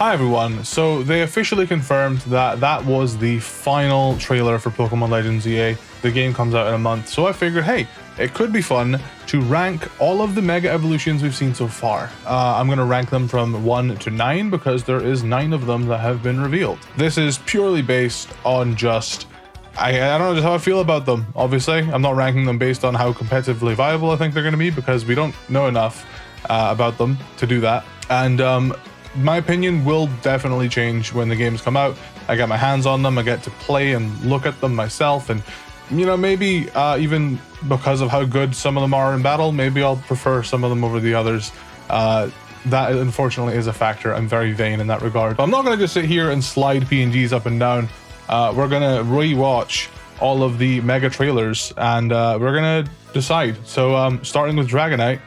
Hi everyone, so they officially confirmed that that was the final trailer for Pokemon Legends EA. The game comes out in a month, so I figured, hey, it could be fun to rank all of the Mega Evolutions we've seen so far. I'm going to rank them from 1 to 9 because there is 9 of them that have been revealed. This is purely based on just I don't know just how I feel about them. Obviously, I'm not ranking them based on how competitively viable I think they're going to be because we don't know enough about them to do that. And my opinion will definitely change when the games come out. I get my hands on them, I get to play and look at them myself, and you know, maybe even because of how good some of them are in battle, maybe I'll prefer some of them over the others. That unfortunately is a factor. I'm very vain in that regard. But I'm not going to just sit here and slide PNGs up and down. We're going to re-watch all of the mega trailers and we're going to decide. So starting with Dragonite,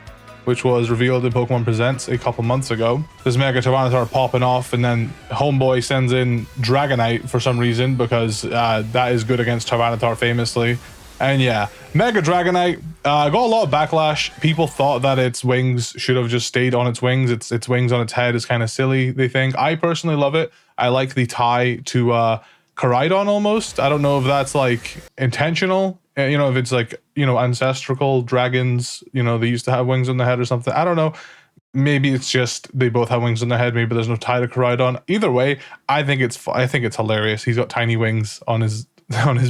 which was revealed in Pokemon Presents a couple months ago. This Mega Tyranitar popping off, and then Homeboy sends in Dragonite for some reason, because that is good against Tyranitar famously. And yeah, Mega Dragonite got a lot of backlash. People thought that its wings should have just stayed on its wings. Its wings on its head is kind of silly, they think. I personally love it. I like the tie to Koraidon almost. I don't know if that's like intentional. You know, if it's like, you know, ancestral dragons, you know, they used to have wings on the head or something. I don't know. Maybe it's just they both have wings on their head. Maybe there's no tie to Koraidon. Either way, I think it's hilarious. He's got tiny wings on his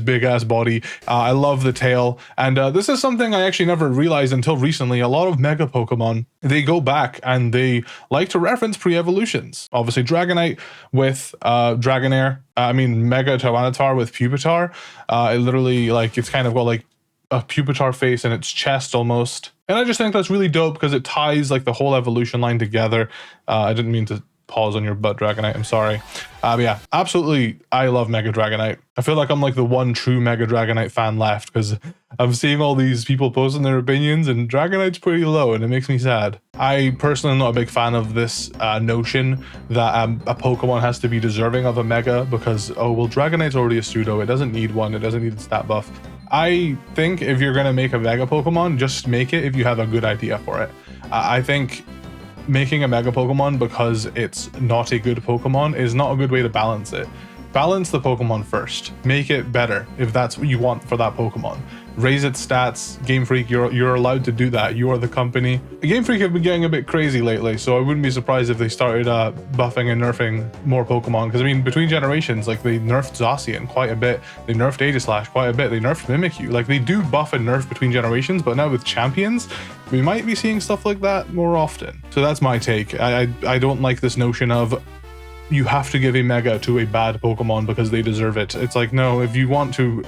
big ass body. I love the tail, and this is something I actually never realized until recently. A lot of Mega Pokemon, they go back and they like to reference pre-evolutions. Obviously Dragonite with Dragonair, Mega Tyranitar with Pupitar. It literally, like, it's kind of got like a Pupitar face in its chest almost, and I just think that's really dope because it ties like the whole evolution line together. I didn't mean to pause on your butt, Dragonite, I'm sorry. But yeah, absolutely, I love Mega Dragonite. I feel like I'm like the one true Mega Dragonite fan left, because I'm seeing all these people posting their opinions and Dragonite's pretty low and it makes me sad. I personally am not a big fan of this notion that a Pokemon has to be deserving of a Mega because, oh well, Dragonite's already a pseudo, it doesn't need one, it doesn't need a stat buff. I think if you're going to make a Mega Pokemon, just make it if you have a good idea for it. I think making a Mega Pokemon because it's not a good Pokemon is not a good way to balance it. Balance the Pokemon first. Make it better if that's what you want for that Pokemon. Raise its stats. Game Freak, you're allowed to do that. You are the company. Game Freak have been getting a bit crazy lately, so I wouldn't be surprised if they started buffing and nerfing more Pokemon. Because I mean, between generations, like they nerfed Zacian quite a bit. They nerfed Aegislash quite a bit. They nerfed Mimikyu. Like they do buff and nerf between generations, but now with champions, we might be seeing stuff like that more often. So that's my take. I don't like this notion of you have to give a Mega to a bad Pokemon because they deserve it. It's like, no, if you want to,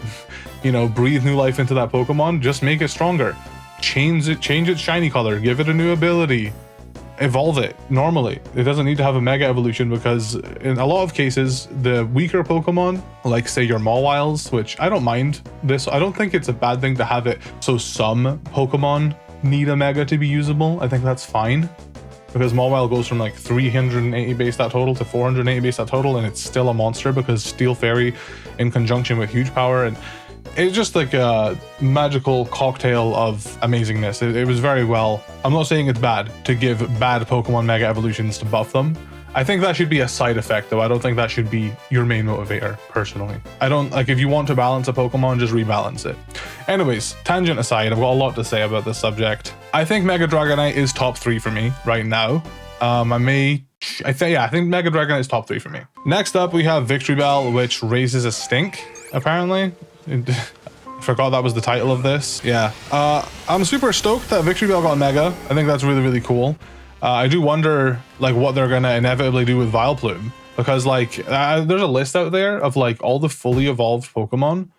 you know, breathe new life into that Pokemon, just make it stronger. Change its shiny color, give it a new ability, evolve it normally. It doesn't need to have a Mega Evolution because in a lot of cases, the weaker Pokemon, like say your Mawilds, which I don't mind this, I don't think it's a bad thing to have it so some Pokemon need a Mega to be usable. I think that's fine. Because Mawile goes from like 380 base stat total to 480 base stat total, and it's still a monster because Steel Fairy in conjunction with Huge Power, and it's just like a magical cocktail of amazingness. It was very well. I'm not saying it's bad to give bad Pokemon Mega Evolutions to buff them. I think that should be a side effect though. I don't think that should be your main motivator, personally. I don't, like, if you want to balance a Pokemon, just rebalance it. Anyways, tangent aside, I've got a lot to say about this subject. I think Mega Dragonite is top 3 for me right now. I think Mega Dragonite is top 3 for me. Next up, we have Victreebel, which raises a stink, apparently. I forgot that was the title of this. Yeah. I'm super stoked that Victreebel got Mega. I think that's really, really cool. I do wonder like what they're gonna inevitably do with Vileplume, because like there's a list out there of like all the fully evolved Pokemon.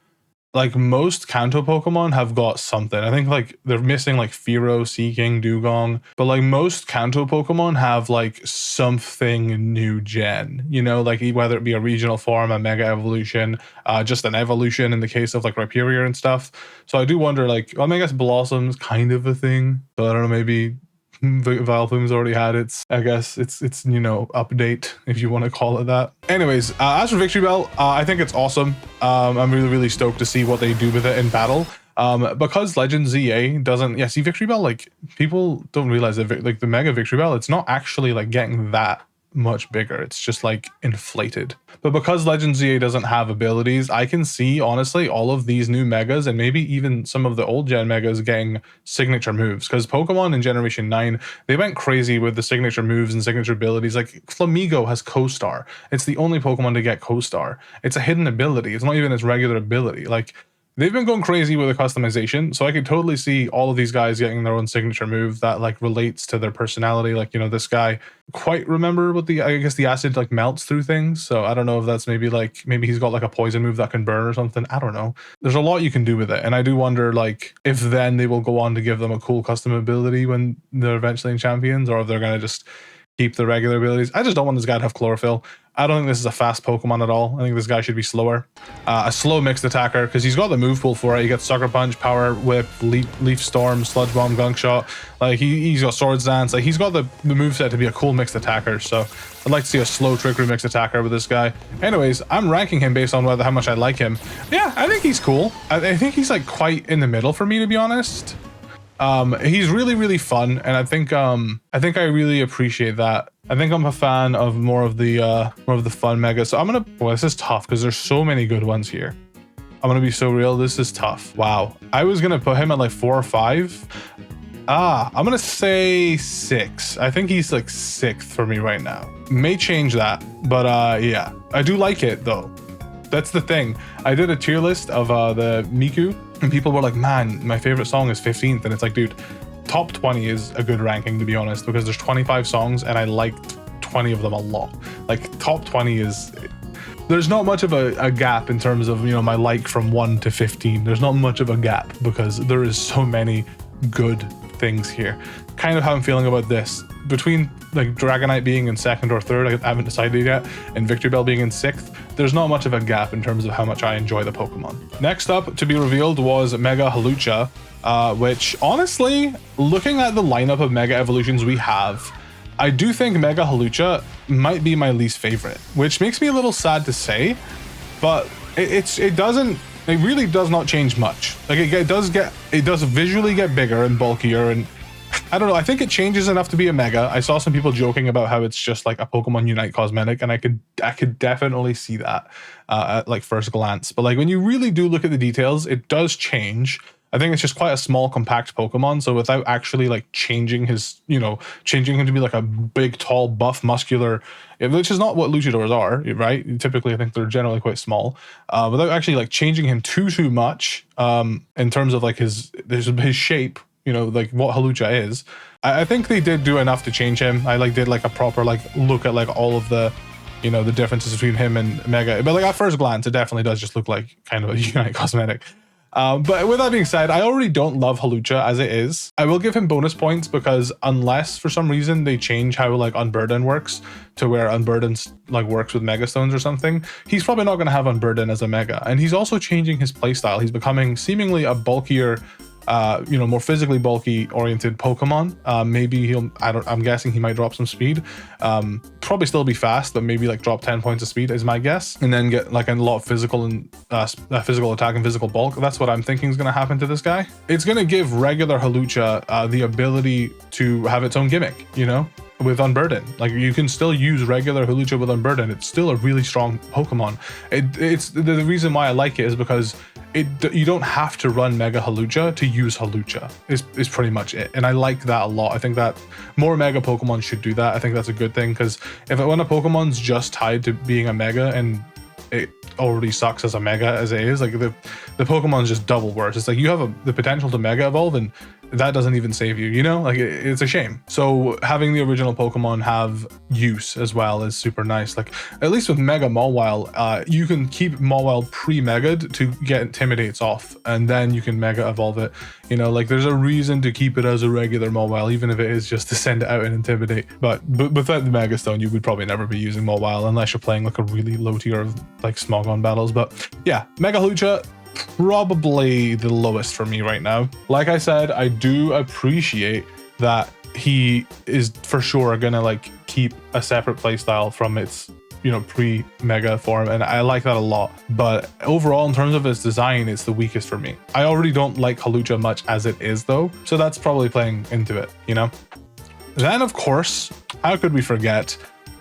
Like most Kanto Pokemon have got something. I think like they're missing like Fearow, Seaking, Dugong, but like most Kanto Pokemon have like something new gen, you know, like whether it be a regional form, a Mega Evolution, just an evolution in the case of like Rhyperior and stuff. So I do wonder, like, well, I guess Blossom's kind of a thing, but I don't know, maybe Vileplume's already had its, I guess it's you know, update, if you want to call it that. Anyways, as for Victreebel, I think it's awesome. I'm really stoked to see what they do with it in battle. Because Legends EA doesn't, see Victreebel, like people don't realize that like the Mega Victreebel, it's not actually like getting that much bigger. It's just like inflated. But because Legends ZA doesn't have abilities, I can see honestly all of these new megas and maybe even some of the old gen megas getting signature moves, because Pokemon in Generation 9, they went crazy with the signature moves and signature abilities. Like Flamigo has Co-Star. It's the only Pokemon to get Co-Star. It's a hidden ability. It's not even its regular ability. Like, they've been going crazy with the customization, so I could totally see all of these guys getting their own signature move that like relates to their personality. Like, you know, this guy, quite remember what I guess the acid like melts through things. So I don't know if that's maybe he's got like a poison move that can burn or something. I don't know. There's a lot you can do with it. And I do wonder like if then they will go on to give them a cool custom ability when they're eventually in Champions, or if they're going to just keep the regular abilities. I just don't want this guy to have chlorophyll. I don't think this is a fast Pokemon at all. I think this guy should be slower. A slow mixed attacker, because he's got the move pool for it. He gets Sucker Punch, Power Whip, Leaf Storm, Sludge Bomb, Gunk Shot. Like, he's got Swords Dance. Like, he's got the moveset to be a cool mixed attacker. So I'd like to see a slow Trick Room mixed attacker with this guy. Anyways, I'm ranking him based on how much I like him. Yeah, I think he's cool. I think he's like quite in the middle for me, to be honest. He's really, really fun, and I think I really appreciate that. I think I'm a fan of more of the fun mega. So well, this is tough because there's so many good ones here. I'm gonna be so real. This is tough. Wow. I was gonna put him at like 4 or 5. I'm gonna say 6. I think he's like 6th for me right now. May change that, but yeah, I do like it though. That's the thing. I did a tier list of the Miku, and people were like, man, my favorite song is 15th. And it's like, dude, top 20 is a good ranking, to be honest, because there's 25 songs and I liked 20 of them a lot. Like, top 20 is... There's not much of a gap in terms of, you know, my like from 1 to 15. There's not much of a gap because there is so many good things here. Kind of how I'm feeling about this. Between like Dragonite being in 2nd or 3rd, I haven't decided yet, and Victreebel being in 6th, there's not much of a gap in terms of how much I enjoy the Pokemon. Next up to be revealed was Mega Hawlucha, which honestly, looking at the lineup of Mega Evolutions we have, I do think Mega Hawlucha might be my least favorite, which makes me a little sad to say, but it really does not change much. Like it does visually get bigger and bulkier, and I don't know, I think it changes enough to be a mega. I saw some people joking about how it's just like a Pokemon Unite cosmetic, and I could definitely see that at like first glance. But like when you really do look at the details, it does change. I think it's just quite a small, compact Pokemon. So without actually like changing him to be like a big, tall, buff, muscular, which is not what luchadors are, right? Typically, I think they're generally quite small. Without actually like changing him too much in terms of like his shape, you know, like what Hawlucha is. I think they did do enough to change him. I did a proper look at like all of the, you know, the differences between him and Mega. But like at first glance, it definitely does just look like kind of a Unite cosmetic. But with that being said, I already don't love Hawlucha as it is. I will give him bonus points because unless for some reason they change how like Unburden works to where Unburden like works with Mega Stones or something, he's probably not going to have Unburden as a Mega. And he's also changing his playstyle. He's becoming seemingly a bulkier, more physically bulky oriented Pokemon. Maybe I'm guessing he might drop some speed. Probably still be fast, but maybe like drop 10 points of speed is my guess, and then get like a lot of physical and physical attack and physical bulk. That's what I'm thinking is going to happen to this guy. It's going to give regular Hawlucha the ability to have its own gimmick, you know, with Unburden. Like you can still use regular Hawlucha with Unburden. It's still a really strong Pokemon. It's the reason why I like it is because you don't have to run Mega Hawlucha to use Hawlucha is pretty much it. And I like that a lot. I think that more Mega Pokemon should do that. I think that's a good thing, because when a Pokemon's just tied to being a Mega and it already sucks as a Mega as it is, like the Pokemon's just double worse. It's like you have the potential to Mega Evolve and that doesn't even save you, you know? Like it's a shame. So having the original Pokemon have use as well is super nice. Like at least with Mega Mawile, you can keep Mawile pre-Mega'd to get Intimidates off, and then you can Mega Evolve it. You know, like there's a reason to keep it as a regular Mawile, even if it is just to send it out and Intimidate. But without the Mega Stone, you would probably never be using Mawile unless you're playing like a really low tier of like Smogon battles. But yeah, Mega Hawlucha, probably the lowest for me right now. Like I said, I do appreciate that he is for sure gonna like keep a separate playstyle from its, you know, pre-Mega form, and I like that a lot. But overall, in terms of its design, it's the weakest for me. I already don't like Hawlucha much as it is though, so that's probably playing into it, you know? Then of course, how could we forget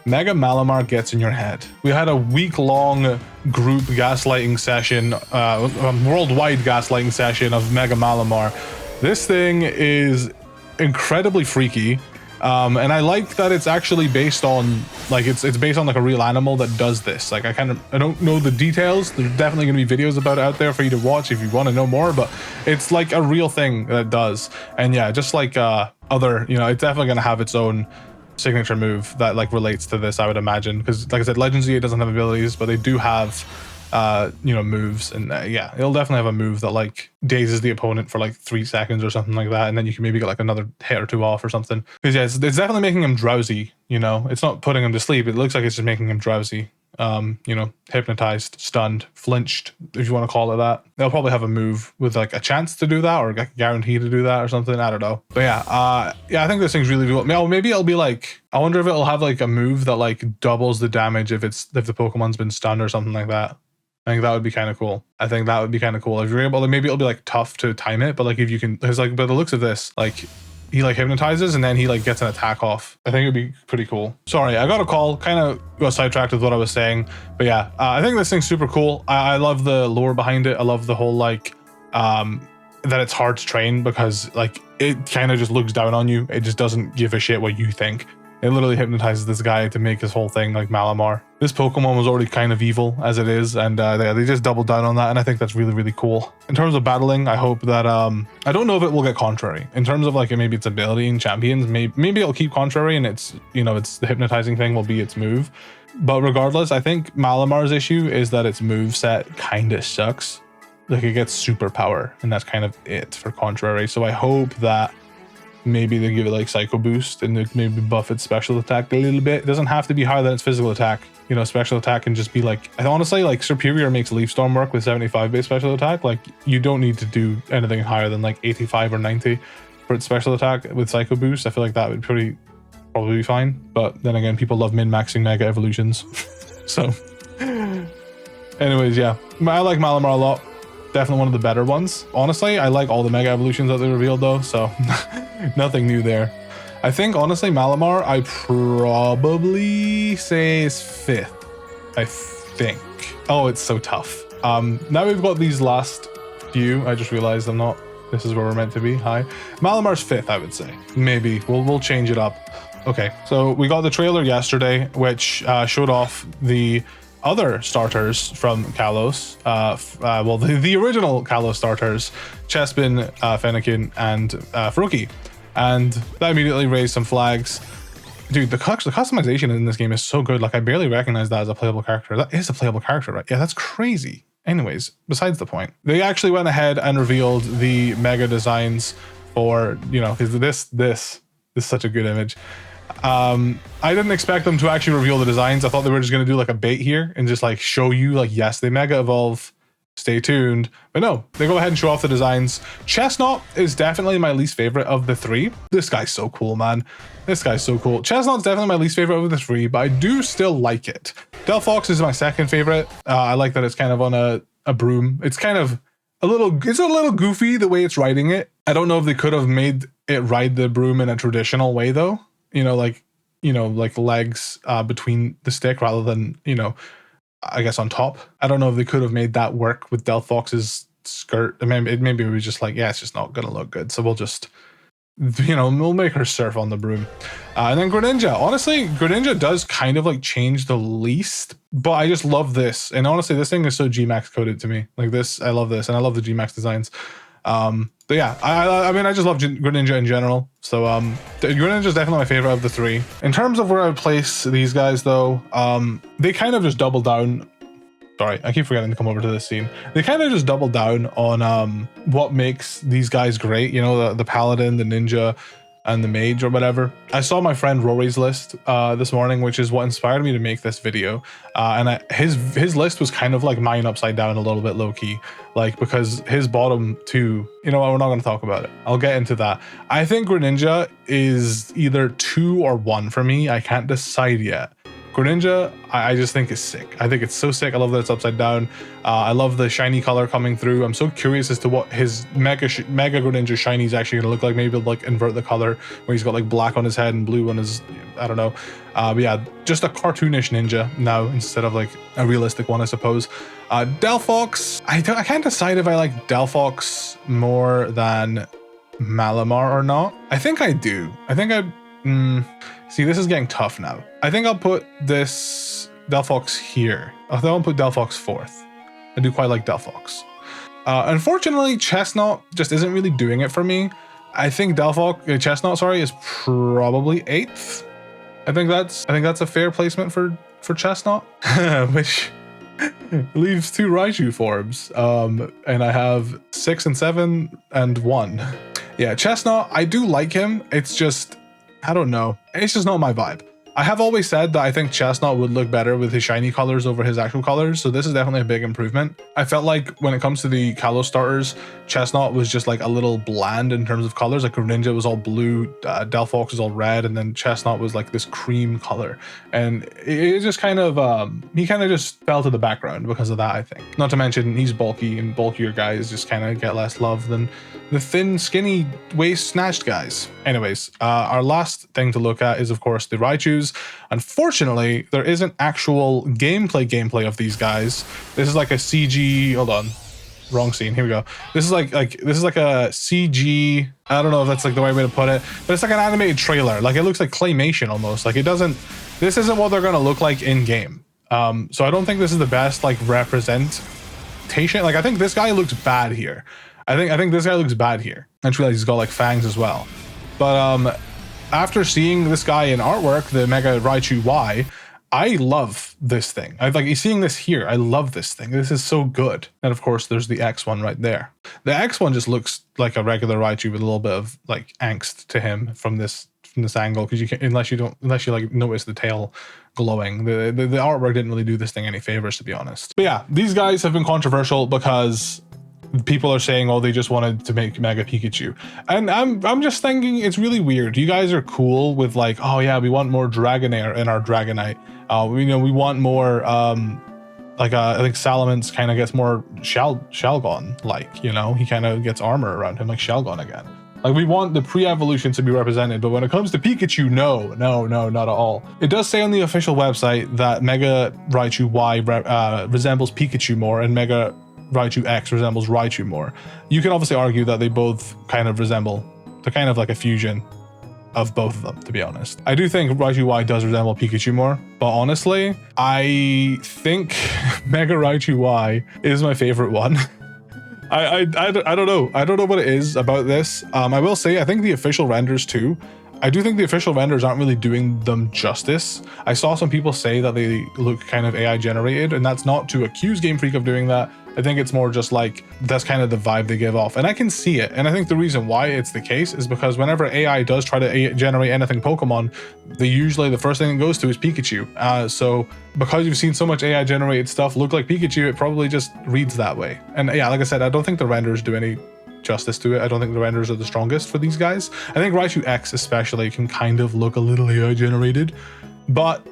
Mega Malamar gets in your head. We had a week-long group gaslighting session, worldwide gaslighting session of Mega Malamar. This thing is incredibly freaky. And I like that it's actually based on, like, it's based on like a real animal that does this. Like, I don't know the details. There's definitely gonna be videos about it out there for you to watch if you want to know more, but it's like a real thing that it does. And yeah, just like other, you know, it's definitely gonna have its own signature move that like relates to this, I would imagine, because like I said, Legends EA doesn't have abilities, but they do have you know, moves, and yeah, it'll definitely have a move that like dazes the opponent for like 3 seconds or something like that, and then you can maybe get like another hit or two off or something. Because yeah, it's definitely making him drowsy, you know. It's not putting him to sleep, it looks like it's just making him drowsy. You know, hypnotized, stunned, flinched, if you want to call it that. They'll probably have a move with like a chance to do that, or a guarantee to do that or something, I don't know. But yeah, yeah, I think this thing's really cool. Maybe it'll be like, I wonder if it'll have like a move that like doubles the damage if the Pokemon's been stunned or something like that. I think that would be kind of cool. I think that would be kind of cool if you're able to. Maybe it'll be like tough to time it, but like if you can, because like by the looks of this, like he like hypnotizes and then he like gets an attack off. I think it'd be pretty cool. Sorry, I got a call, kind of got sidetracked with what I was saying, but yeah, I think this thing's super cool. I love the lore behind it. I love the whole like that it's hard to train, because like it kind of just looks down on you. It just doesn't give a shit what you think. It literally hypnotizes this guy to make his whole thing like Malamar. This Pokemon was already kind of evil as it is, and they just doubled down on that, and I think that's really, really cool. In terms of battling, I hope that, I don't know if it will get contrary. In terms of like maybe its ability in champions, maybe it'll keep contrary, and it's, you know, it's the hypnotizing thing will be its move. But regardless, I think Malamar's issue is that its move set kind of sucks. Like it gets superpower, and that's kind of it for contrary. So I hope that maybe they give it like Psycho Boost and maybe buff its special attack a little bit. It doesn't have to be higher than its physical attack. You know, special attack can just be like, honestly, like Superior makes Leaf Storm work with 75 base special attack. Like you don't need to do anything higher than like 85 or 90 for its special attack with Psycho Boost. I feel like that would probably be fine. But then again, people love min-maxing Mega Evolutions. So anyways, yeah, I like Malamar a lot. Definitely one of the better ones. Honestly, I like all the Mega Evolutions that they revealed though, so nothing new there. I think honestly Malamar, I probably say is 5th. I think. Oh, it's so tough. Now we've got these last few. I just realized this is where we're meant to be. Hi. Malamar's 5th, I would say. Maybe we'll change it up. Okay, so we got the trailer yesterday, which showed off the other starters from Kalos, well, the original Kalos starters, Chespin, Fennekin, and Froakie, and that immediately raised some flags. Dude, the customization in this game is so good. Like, I barely recognize that as a playable character. That is a playable character, right? Yeah, that's crazy. Anyways, besides the point, they actually went ahead and revealed the Mega designs for, you know, this is such a good image. I didn't expect them to actually reveal the designs. I thought they were just going to do like a bait here and just like show you like, yes, they Mega Evolve, stay tuned. But no, they go ahead and show off the designs. Chestnut is definitely my least favorite of the 3. This guy's so cool, man. This guy's so cool. Chestnut's definitely my least favorite of the 3, but I do still like it. Delphox is my 2nd favorite. I like that it's kind of on a broom. It's kind of it's a little goofy the way it's riding it. I don't know if they could have made it ride the broom in a traditional way though. You know, like legs between the stick rather than, you know, I guess on top. I don't know if they could have made that work with Delphox's skirt. I mean, maybe it was just like, yeah, it's just not gonna look good. So we'll just, you know, we'll make her surf on the broom. And then Greninja. Honestly, Greninja does kind of like change the least, but I just love this. And honestly, this thing is so G-Max coded to me. Like this, I love this, and I love the G-Max designs. But yeah, I mean, I just love Greninja in general. So Greninja is definitely my favorite of the 3. In terms of where I would place these guys though, they kind of just double down. Sorry, I keep forgetting to come over to this scene. They kind of just double down on what makes these guys great. You know, the Paladin, the Ninja, and the Mage or whatever. I saw my friend Rory's list this morning, which is what inspired me to make this video. And his list was kind of like mine upside down a little bit low key, like because his bottom 2, you know what, we're not going to talk about it. I'll get into that. I think Greninja is either 2 or 1 for me. I can't decide yet. Greninja, I just think is sick. I think it's so sick. I love that it's upside down. I love the shiny color coming through. I'm so curious as to what his Mega Greninja shiny is actually gonna look like. Maybe like invert the color where he's got like black on his head and blue on his, I don't know. But yeah, just a cartoonish ninja now instead of like a realistic one, I suppose. Delphox, I can't decide if I like Delphox more than Malamar or not. I think I do. I think see, this is getting tough now. I think I'll put this Delphox here. I think I'll put Delphox fourth. I do quite like Delphox. Unfortunately, Chestnut just isn't really doing it for me. I think Chestnut, sorry, is probably 8th. I think that's a fair placement for Chestnut, which leaves 2 Raichu forms. And I have 6 and 7 and 1. Yeah, Chestnut, I do like him. It's just, I don't know. It's just not my vibe. I have always said that I think Chestnut would look better with his shiny colors over his actual colors, so this is definitely a big improvement. I felt like when it comes to the Kalos starters, Chestnut was just like a little bland in terms of colors. Like Greninja was all blue, Delphox was all red, and then Chestnut was like this cream color. And it just kind of, he kind of just fell to the background because of that, I think. Not to mention he's bulky, and bulkier guys just kind of get less love than the thin, skinny, waist snatched guys. Anyways, our last thing to look at is, of course, the Raichus. Unfortunately, there isn't actual gameplay of these guys. This is like a CG, hold on, wrong scene, here we go. This is like a CG, I don't know if that's like the right way to put it, but it's like an animated trailer. Like it looks like claymation almost. Like this isn't what they're gonna look like in game. So I don't think this is the best like representation. Like I think this guy looks bad here. I think this guy looks bad here. I just realized he's got like fangs as well. But after seeing this guy in artwork, the Mega Raichu Y, I love this thing. Seeing this here, I love this thing. This is so good. And of course, there's the X one right there. The X one just looks like a regular Raichu with a little bit of like angst to him from this angle, because you can, unless you like notice the tail glowing. The artwork didn't really do this thing any favors, to be honest. But yeah, these guys have been controversial because people are saying, oh, they just wanted to make Mega Pikachu. And I'm just thinking it's really weird. You guys are cool with like, oh yeah, we want more Dragonair in our Dragonite. We want more I think Salamence kind of gets more Shelgon, like, he kind of gets armor around him like Shelgon again. Like we want the pre-evolution to be represented, but when it comes to Pikachu, no, not at all. It does say on the official website that Mega Raichu Y resembles Pikachu more and Mega Raichu X resembles Raichu more. You can obviously argue that they both kind of resemble, they're kind of like a fusion of both of them, to be honest. I do think Raichu Y does resemble Pikachu more, but honestly, I think Mega Raichu Y is my favorite one. I don't know. I don't know what it is about this. I will say, I think the official renders too, I do think the official renders aren't really doing them justice. I saw some people say that they look kind of AI generated, and that's not to accuse Game Freak of doing that. I think it's more just like, that's kind of the vibe they give off. And I can see it. And I think the reason why it's the case is because whenever AI does try to generate anything Pokemon, the first thing it goes to is Pikachu. So because you've seen so much AI generated stuff look like Pikachu, it probably just reads that way. And yeah, like I said, I don't think the renders do any justice to it. I don't think the renders are the strongest for these guys. I think Raichu X especially can kind of look a little AI generated, but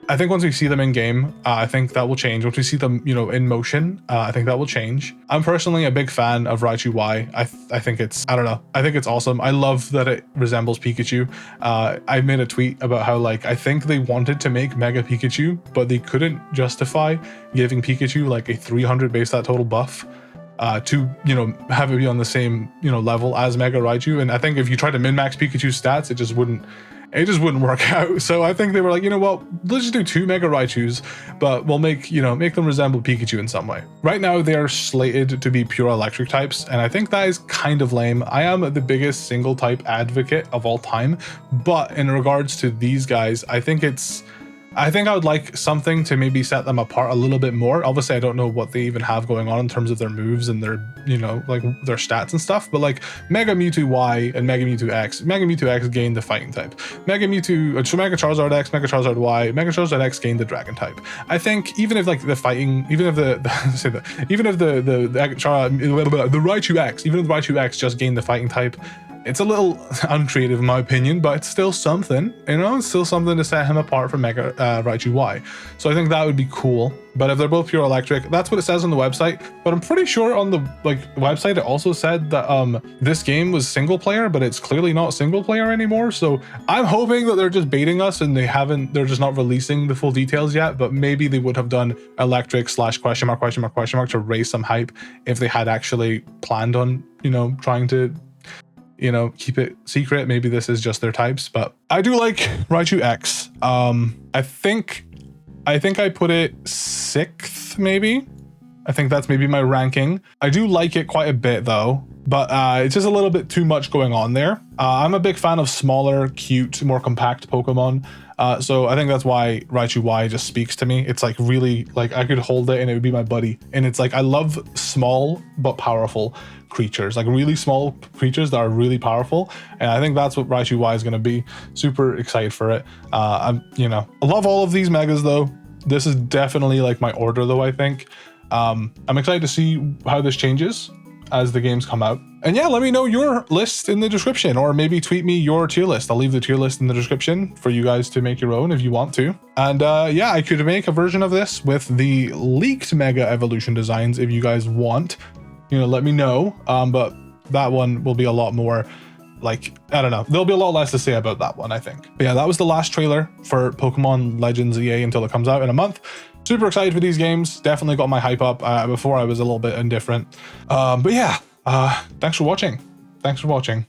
I think once we see them in game, I think that will change. Once we see them, in motion, I think that will change. I'm personally a big fan of Raichu Y. I think it's, I don't know, I think it's awesome. I love that it resembles Pikachu. I made a tweet about how like, I think they wanted to make Mega Pikachu, but they couldn't justify giving Pikachu like a 300 base stat total buff to, have it be on the same, level as Mega Raichu. And I think if you try to min-max Pikachu's stats, it just wouldn't work out. So I think they were like, let's just do 2 Mega Raichus, but we'll make them resemble Pikachu in some way. Right now, they are slated to be pure electric types, and I think that is kind of lame. I am the biggest single type advocate of all time, but in regards to these guys, I think I would like something to maybe set them apart a little bit more. Obviously, I don't know what they even have going on in terms of their moves and their, like their stats and stuff, but like Mega Mewtwo Y and Mega Mewtwo X gained the fighting type. Mega Charizard X, Mega Charizard Y, Mega Charizard X gained the dragon type. I think even if like the fighting, even if the Raichu X, even if the Raichu X just gained the fighting type, It's a little uncreative in my opinion, but it's still something, you know, it's still something to set him apart from Mega Raichu Y. So I think that would be cool. But if they're both pure electric, that's what it says on the website. But I'm pretty sure on the website it also said that this game was single player, but it's clearly not single player anymore. So I'm hoping that they're just baiting us and they're just not releasing the full details yet. But maybe they would have done electric / question mark to raise some hype if they had actually planned on, you know, trying to, you know, keep it secret. Maybe this is just their types, but I do like Raichu X. I think I put it 6th, maybe. I think that's maybe my ranking. I do like it quite a bit though, but it's just a little bit too much going on there. I'm a big fan of smaller, cute, more compact Pokemon. So I think that's why Raichu Y just speaks to me. It's like really, like I could hold it and it would be my buddy. And it's like, I love small but powerful creatures, like really small creatures that are really powerful. And I think that's what Raichu Y is going to be. Super excited for it. I love all of these megas though. This is definitely like my order though, I think. I'm excited to see how this changes as the games come out. And yeah, let me know your list in the description, or maybe tweet me your tier list. I'll leave the tier list in the description for you guys to make your own if you want to. And yeah, I could make a version of this with the leaked Mega Evolution designs if you guys want. You know, let me know. But that one will be a lot more like, I don't know. There'll be a lot less to say about that one, I think. But yeah, that was the last trailer for Pokemon Legends EA until it comes out in a month. Super excited for these games. Definitely got my hype up. Before I was a little bit indifferent. But yeah, thanks for watching.